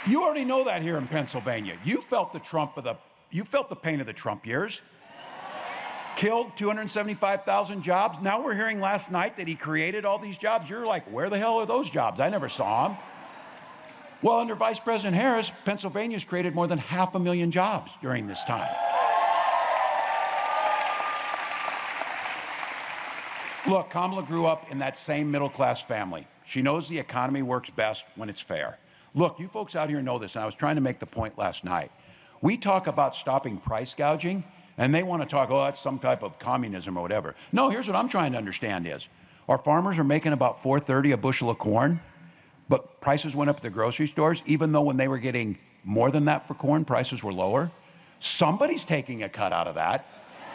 You already know that here in Pennsylvania. You felt the pain of the Trump years. Killed 275,000 jobs. Now we're hearing last night that he created all these jobs. You're like, where the hell are those jobs? I never saw them. Well, under Vice President Harris, Pennsylvania's created more than 500,000 jobs during this time. Look, Kamala grew up in that same middle-class family. She knows the economy works best when it's fair. Look, you folks out here know this, and I was trying to make the point last night. We talk about stopping price gouging, and they want to talk, oh, that's some type of communism or whatever. No, here's what I'm trying to understand is, our farmers are making about $4.30 a bushel of corn, but prices went up at the grocery stores, even though when they were getting more than that for corn, prices were lower. Somebody's taking a cut out of that.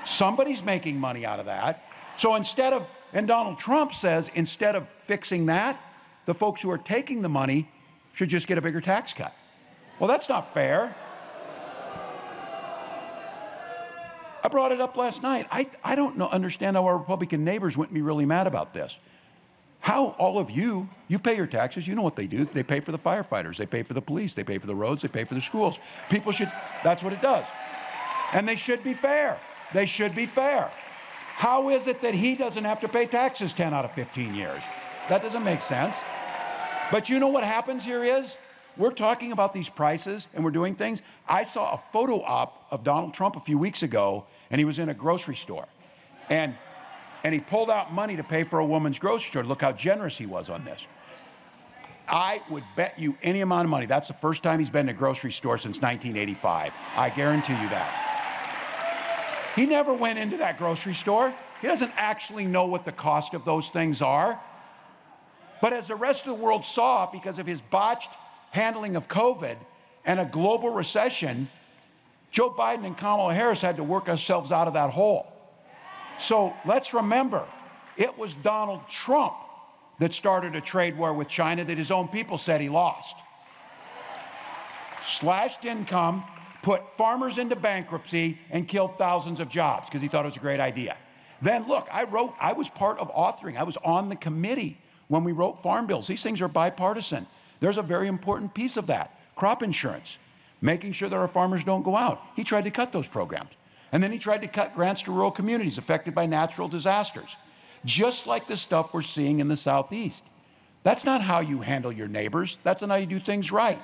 Somebody's making money out of that. So and Donald Trump says, instead of fixing that, the folks who are taking the money should just get a bigger tax cut. Well, that's not fair. I brought it up last night. I don't understand how our Republican neighbors wouldn't be really mad about this. How all of you pay your taxes, you know what they do. They pay for the firefighters, they pay for the police, they pay for the roads, they pay for the schools. That's what it does. And they should be fair. They should be fair. How is it that he doesn't have to pay taxes 10 out of 15 years? That doesn't make sense. But you know what happens here is, we're talking about these prices and we're doing things. I saw a photo op of Donald Trump a few weeks ago, and he was in a grocery store. And he pulled out money to pay for a woman's grocery store. Look how generous he was on this. I would bet you any amount of money, that's the first time he's been in a grocery store since 1985. I guarantee you that. He never went into that grocery store. He doesn't actually know what the cost of those things are. But as the rest of the world saw, because of his botched handling of COVID and a global recession, Joe Biden and Kamala Harris had to work ourselves out of that hole. So let's remember, it was Donald Trump that started a trade war with China that his own people said he lost. Slashed income, put farmers into bankruptcy, and killed thousands of jobs because he thought it was a great idea. Then look, I was part of authoring. I was on the committee when we wrote farm bills. These things are bipartisan. There's a very important piece of that, crop insurance, making sure that our farmers don't go out. He tried to cut those programs. And then he tried to cut grants to rural communities affected by natural disasters, just like the stuff we're seeing in the Southeast. That's not how you handle your neighbors. That's not how you do things right.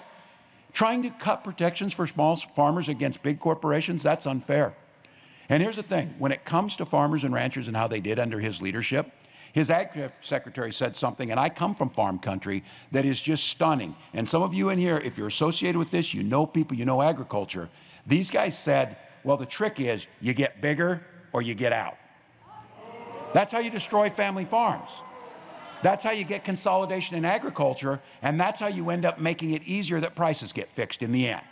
Trying to cut protections for small farmers against big corporations, that's unfair. And here's the thing, when it comes to farmers and ranchers and how they did under his leadership, his ag secretary said something, and I come from farm country, that is just stunning. And some of you in here, if you're associated with this, you know people, you know agriculture. These guys said, well, the trick is you get bigger or you get out. That's how you destroy family farms. That's how you get consolidation in agriculture, and that's how you end up making it easier that prices get fixed in the end.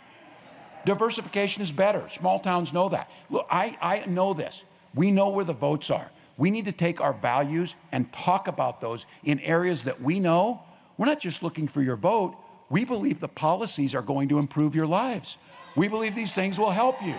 Diversification is better. Small towns know that. Look, I know this. We know where the votes are. We need to take our values and talk about those in areas that we know. We're not just looking for your vote. We believe the policies are going to improve your lives. We believe these things will help you.